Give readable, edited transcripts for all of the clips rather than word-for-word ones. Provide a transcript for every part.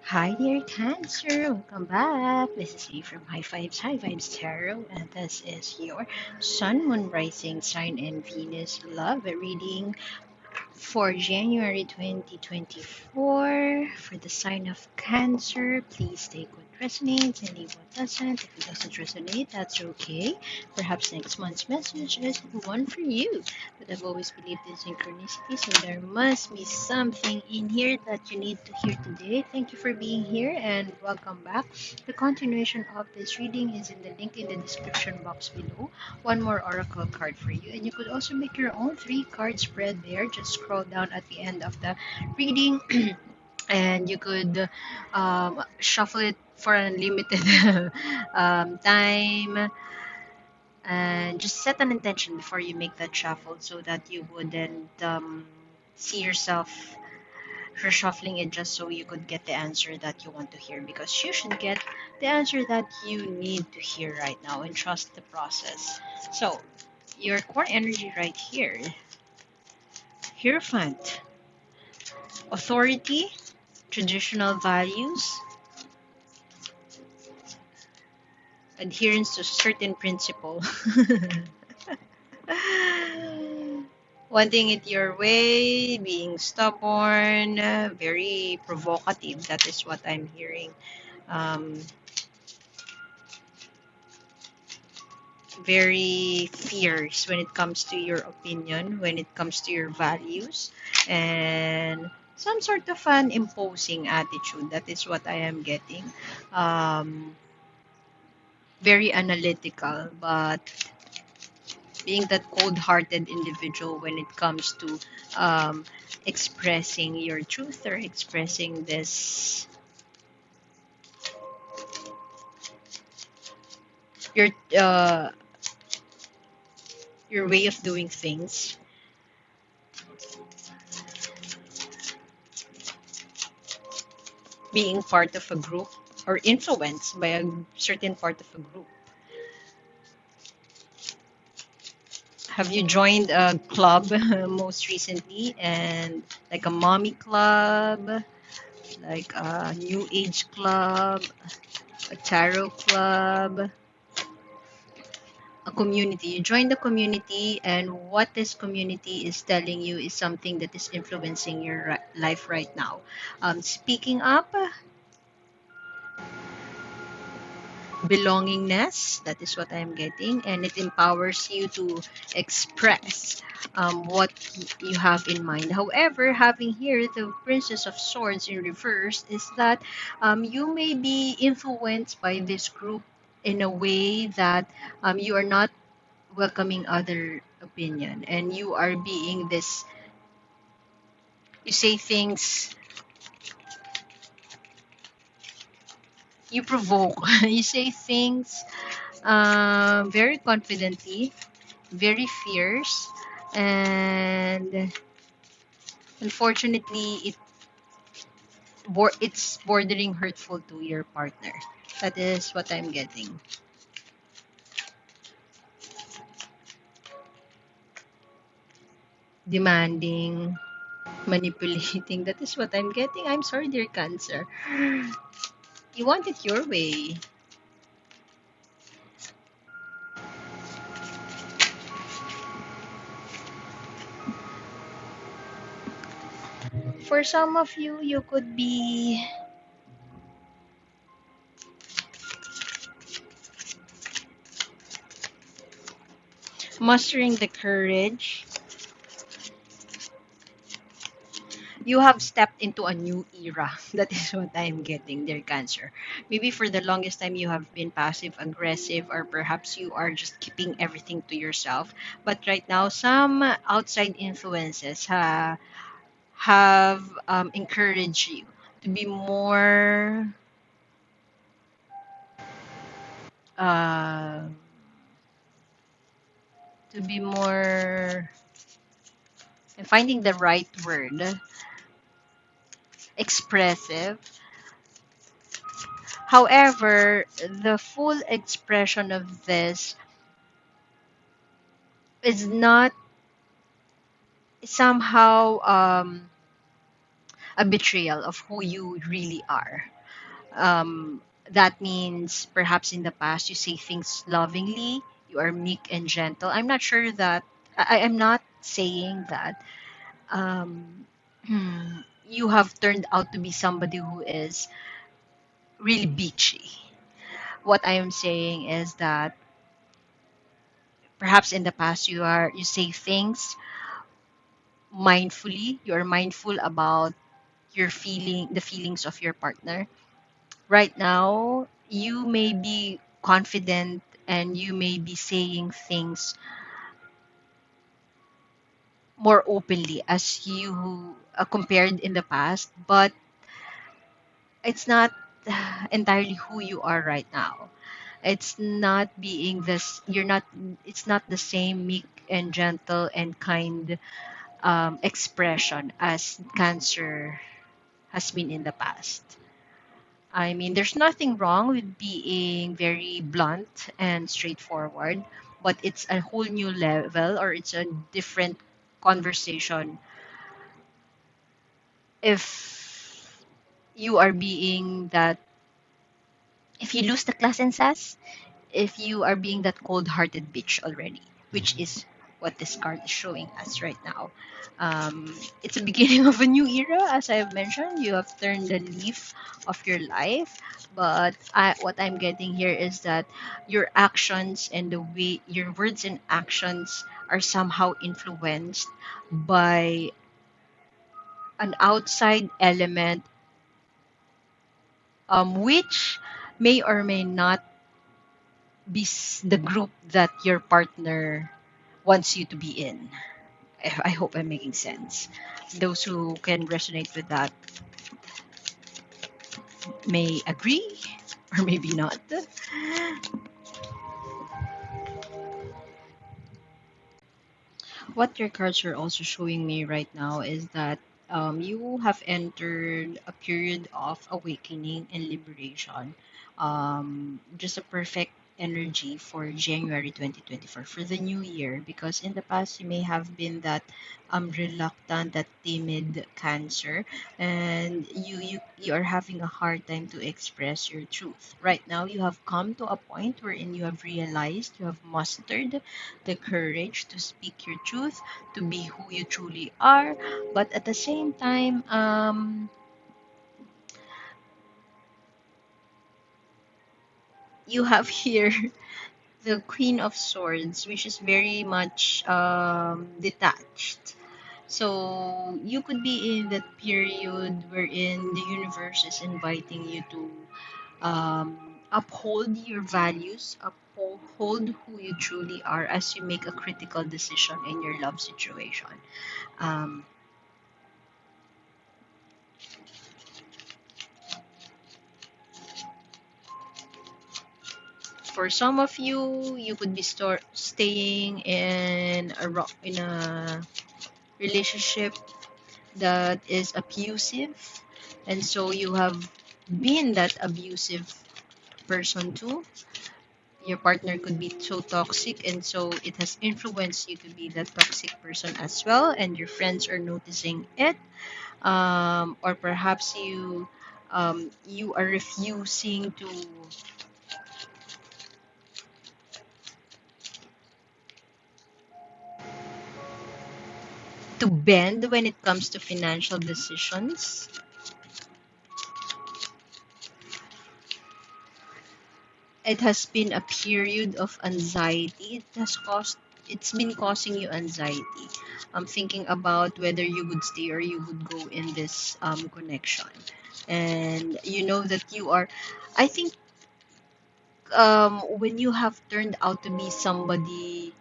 Hi, dear Cancer. Welcome back. This is Lee from High Vibes Tarot, and this is your Sun, Moon, Rising sign and Venus love reading for January 2024 for the sign of Cancer. Please take what resonates and leave what doesn't. If it doesn't resonate, that's okay. Perhaps next month's message is the one for you. But I've always believed in synchronicities, and there must be something in here that you need to hear today. Thank you for being here and welcome back. The continuation of this reading is in the link in the description box below. One more oracle card for you, and you could also make your own three-card spread there. Just scroll down at the end of the reading and you could shuffle it for an unlimited time, and just set an intention before you make that shuffle so that you wouldn't see yourself reshuffling it just so you could get the answer that you want to hear, because you should get the answer that you need to hear right now, and trust the process. So your core energy right here: Hierophant, authority, traditional values, adherence to certain principle. Wanting it your way, being stubborn, very provocative. That is what I'm hearing. Um, Very fierce when it comes to your opinion, when it comes to your values, and some sort of an imposing attitude. That is what I am getting. Um, Very analytical, but being that cold-hearted individual when it comes to um, expressing your truth or expressing this your uh, your way of doing things, being part of a group or influenced by a certain part of a group. Have you joined a club most recently, and like a mommy club, like a new age club, a tarot club, a community? You join the community, and what this community is telling you is something that is influencing your life right now. Speaking up, belongingness, that is what I'm getting, and it empowers you to express what you have in mind. However, having here the Princess of Swords in reverse is that you may be influenced by this group in a way that you are not welcoming other opinion, and you are being this, you say things, you provoke you say things very confidently, very fierce, and unfortunately it's bordering hurtful to your partner. That is what I'm getting. Demanding, manipulating, that is what I'm getting. I'm sorry, dear Cancer. You want it your way. For some of you, you could be mustering the courage. You have stepped into a new era. That is what I'm getting, dear Cancer. Maybe for the longest time you have been passive aggressive, or perhaps you are just keeping everything to yourself. But right now, some outside influences have encouraged you to be more uh, to be more, I'm finding the right word, expressive. However, the full expression of this is not somehow a betrayal of who you really are. Um, that means perhaps in the past you say things lovingly, you are meek and gentle. I'm not sure that I'm not saying that um, you have turned out to be somebody who is really bitchy. What I am saying is that perhaps in the past you say things mindfully. You are mindful about the feelings of your partner. Right now, you may be confident and you may be saying things more openly as you compared in the past, but it's not entirely who you are right now. It's not being this, you're not, it's not the same meek and gentle and kind expression as Cancer has been in the past. I mean, there's nothing wrong with being very blunt and straightforward, but it's a whole new level or it's a different conversation if you are being that, if you lose the class and sass, if you are being that cold-hearted bitch already, which is what this card is showing us right now. It's a beginning of a new era, as I've mentioned. You have turned the leaf of your life, but what I'm getting here is that your actions and the way your words and actions are somehow influenced by an outside element, which may or may not be the group that your partner wants you to be in. I hope I'm making sense. Those who can resonate with that may agree or maybe not. What your cards are also showing me right now is that you have entered a period of awakening and liberation. Just a perfect energy for January 2024 for the new year, because in the past you may have been that reluctant, that timid Cancer, and you are having a hard time to express your truth. Right now you have come to a point wherein you have realized, you have mustered the courage to speak your truth, to be who you truly are. But at the same time, you have here the Queen of Swords, which is very much detached. So you could be in that period wherein the universe is inviting you to uphold your values, uphold who you truly are as you make a critical decision in your love situation. Um, for some of you, you could be staying in in a relationship that is abusive, and so you have been that abusive person too. Your partner could be so toxic, and so it has influenced you to be that toxic person as well, and your friends are noticing it. Or perhaps you are refusing to bend when it comes to financial decisions. It has been a period of anxiety. It's been causing you anxiety. Thinking about whether you would stay or you would go in this connection. And you know that you are, I think, when you have turned out to be somebody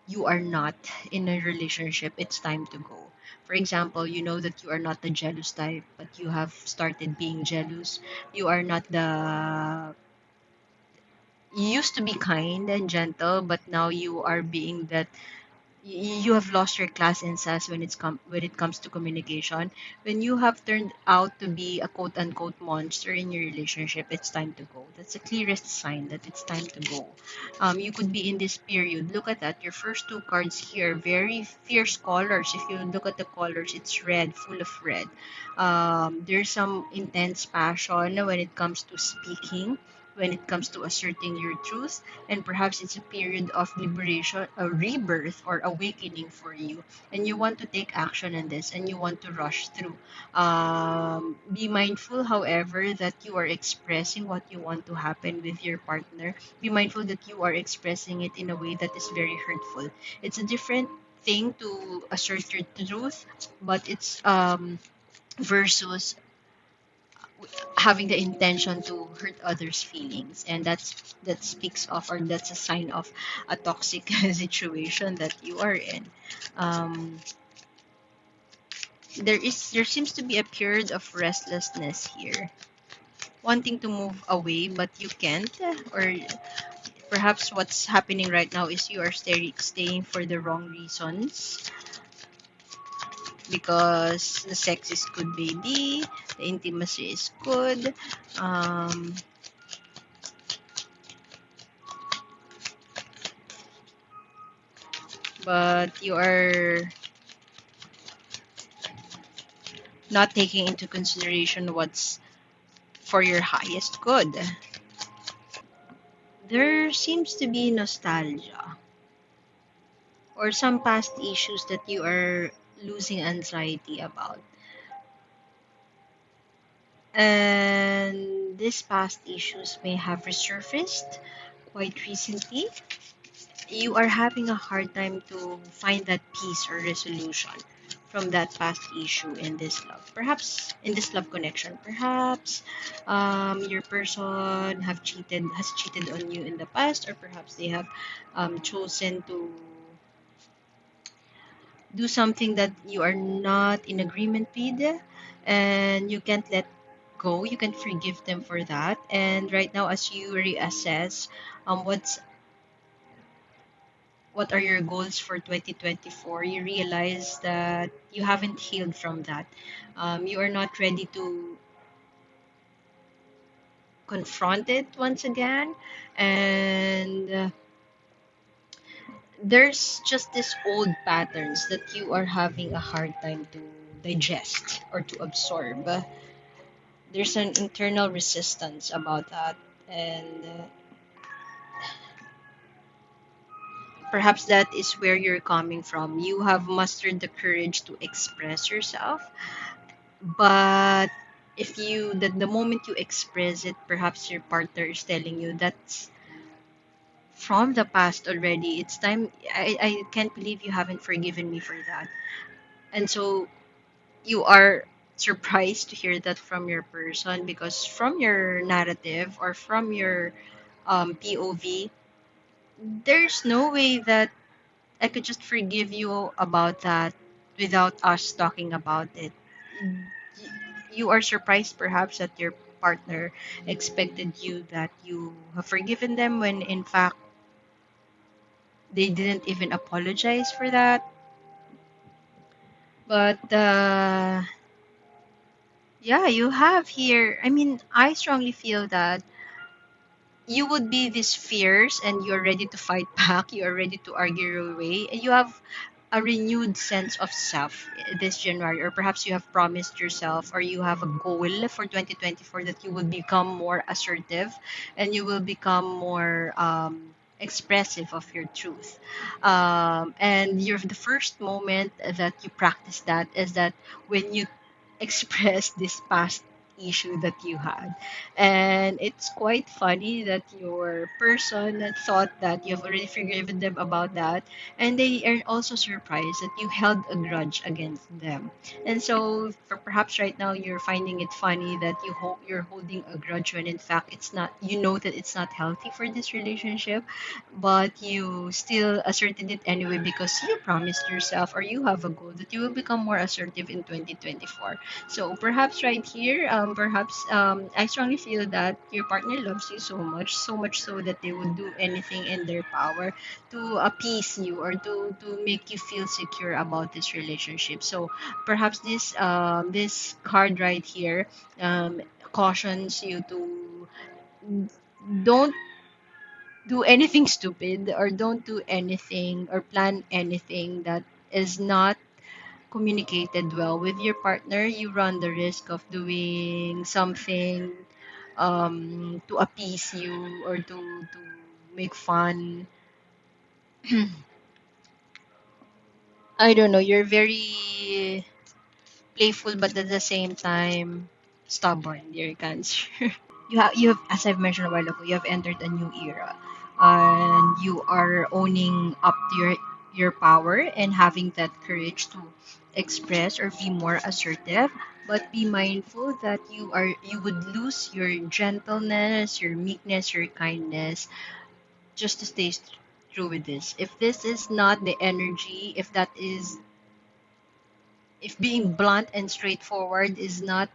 you are not in a relationship, it's time to go. For example, you know that you are not the jealous type, but you have started being jealous. You are not the You used to be kind and gentle, but now you are being that you have lost your class in SAS when it comes to communication. When you have turned out to be a quote unquote monster in your relationship, it's time to go. That's the clearest sign that it's time to go. You could be in this period. Look at that. Your first two cards here, very fierce colors. If you look at the colors, it's red, full of red. There's some intense passion when it comes to speaking, when it comes to asserting your truth, and perhaps it's a period of liberation, a rebirth or awakening for you, and you want to take action in this and you want to rush through. Be mindful, however, that you are expressing what you want to happen with your partner. Be mindful that you are expressing it in a way that is very hurtful. It's a different thing to assert your truth, but it's versus having the intention to hurt others' feelings, and that speaks of, or that's a sign of a toxic situation that you are in. um, there seems to be a period of restlessness here, wanting to move away but you can't, or perhaps what's happening right now is you are staying for the wrong reasons, because the sex is good, baby, the intimacy is good, um, but you are not taking into consideration what's for your highest good. There seems to be nostalgia or some past issues that you are losing anxiety about. And these past issues may have resurfaced quite recently. You are having a hard time to find that peace or resolution from that past issue in this love. Perhaps in this love connection, perhaps your person has cheated on you in the past, or perhaps they have chosen to do something that you are not in agreement with, and you can't let go. You can forgive them for that. And right now, as you reassess, what's what are your goals for 2024, you realize that you haven't healed from that. You are not ready to confront it once again. And there's just these old patterns that you are having a hard time to digest or to absorb. There's an internal resistance about that. And perhaps that is where you're coming from. You have mustered the courage to express yourself, but if you the moment you express it, perhaps your partner is telling you that's from the past already. It's time. I can't believe you haven't forgiven me for that. And so you are surprised to hear that from your person, because from your narrative or from your POV, there's no way that I could just forgive you about that without us talking about it. You are surprised perhaps that your partner expected you that you have forgiven them, when in fact they didn't even apologize for that. But yeah, you have here. I mean, I strongly feel that you would be this fierce and you're ready to fight back, you are ready to argue your way, and you have a renewed sense of self this January, or perhaps you have promised yourself, or you have a goal for 2024 that you will become more assertive and you will become more expressive of your truth. And the first moment that you practice that is that when you express this past issue that you had. And it's quite funny that your person thought that you've already forgiven them about that, and they are also surprised that you held a grudge against them. And so, for perhaps right now, you're finding it funny that you're holding a grudge when in fact it's not. You know that it's not healthy for this relationship. but you still asserted it anyway because you promised yourself or you have a goal that you will become more assertive in 2024. So perhaps right here, I strongly feel that your partner loves you so much so that they would do anything in their power to appease you or to make you feel secure about this relationship. So perhaps this card right here cautions you to don't do anything stupid or don't do anything or plan anything that is not communicated well with your partner. You run the risk of doing something to appease you or to make fun. I don't know, you're very playful but at the same time stubborn, dear Cancer. You have, as I've mentioned a while ago, you have entered a new era, and you are owning up to your power and having that courage to express or be more assertive. But be mindful that you would lose your gentleness, your meekness, your kindness, just to stay true with this. If this is not the energy, if being blunt and straightforward is not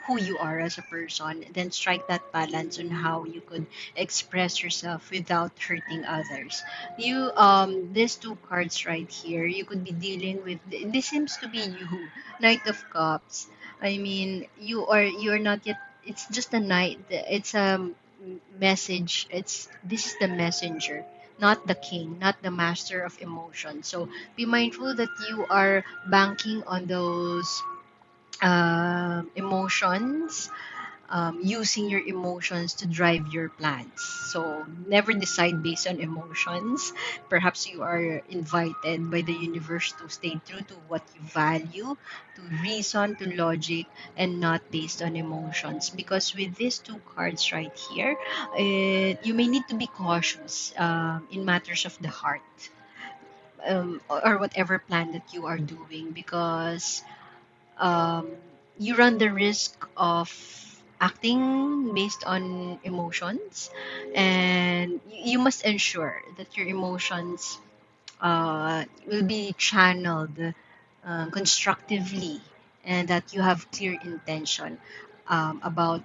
who you are as a person, then strike that balance on how you could express yourself without hurting others. These two cards right here, you could be dealing with. This seems to be you, Knight of Cups. I mean, you're not yet. It's just a knight. It's a message. It's this is the messenger, not the king, not the master of emotion. So be mindful that you are banking on those emotions, using your emotions to drive your plans. So never decide based on emotions. Perhaps you are invited by the universe to stay true to what you value, to reason, to logic, and not based on emotions. Because with these two cards right here, you may need to be cautious in matters of the heart, or whatever plan that you are doing, because um, you run the risk of acting based on emotions, and you must ensure that your emotions will be channeled constructively, and that you have clear intention about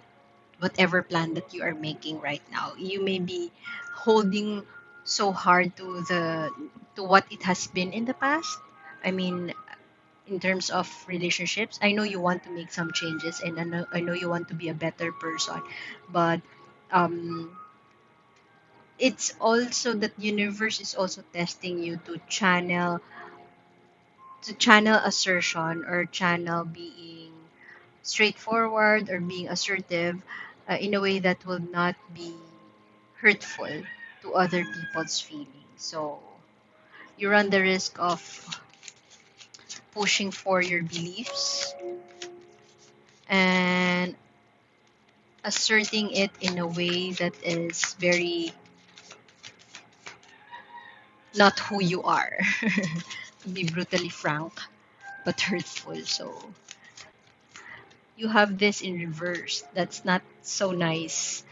whatever plan that you are making right now. You may be holding so hard to what it has been in the past. I mean, in terms of relationships, I know you want to make some changes, and I know you want to be a better person, but um, it's also that universe is also testing you to channel assertion or channel being straightforward or being assertive in a way that will not be hurtful to other people's feelings. So you run the risk of pushing for your beliefs and asserting it in a way that is very not who you are. To be brutally frank but hurtful. So you have this in reverse. That's not so nice.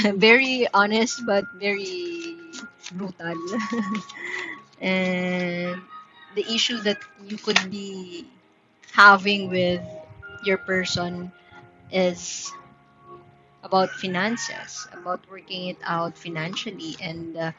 Very honest but very brutal. And the issue that you could be having with your person is about finances, about working it out financially, and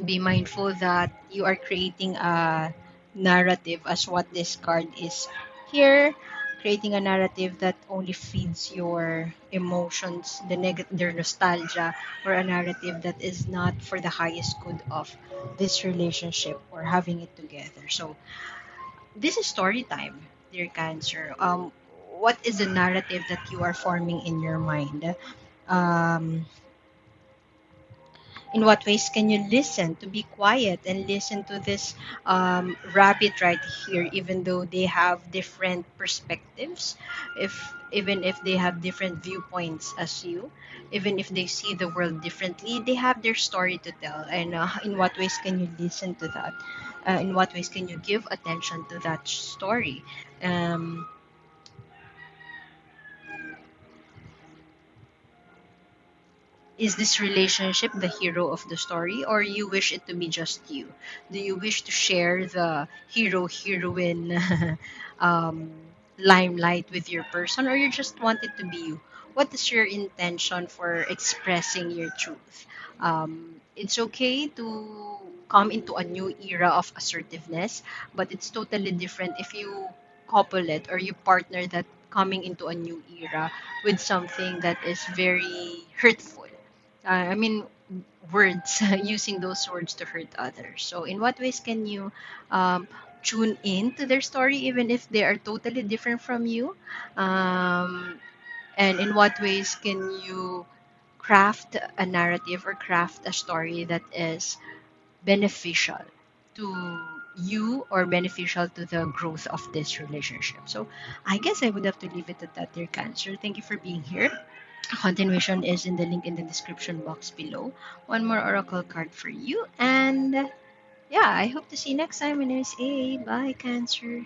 be mindful that you are creating a narrative as what this card is here, creating a narrative that only feeds your emotions, their nostalgia, or a narrative that is not for the highest good of this relationship or having it together. So this is story time, dear Cancer. What is the narrative that you are forming in your mind? um, in what ways can you listen to be quiet and listen to this rabbit right here, even though they have different perspectives, if even if they have different viewpoints as you, even if they see the world differently, they have their story to tell. And in what ways can you listen to that? In what ways can you give attention to that story? um, is this relationship the hero of the story, or you wish it to be just you? Do you wish to share the hero heroine um, limelight with your person, or you just want it to be you? What is your intention for expressing your truth? It's okay to come into a new era of assertiveness, but it's totally different if you couple it or you partner that coming into a new era with something that is very hurtful. I mean, words, using those words to hurt others. So, in what ways can you um, tune in to their story, even if they are totally different from you? Um, and in what ways can you craft a narrative or craft a story that is beneficial to you or beneficial to the growth of this relationship? So I guess I would have to leave it at that, dear Cancer. Thank you for being here. A continuation is in the link in the description box below. One more oracle card for you. And yeah, I hope to see you next time. My name is A. Bye, Cancer.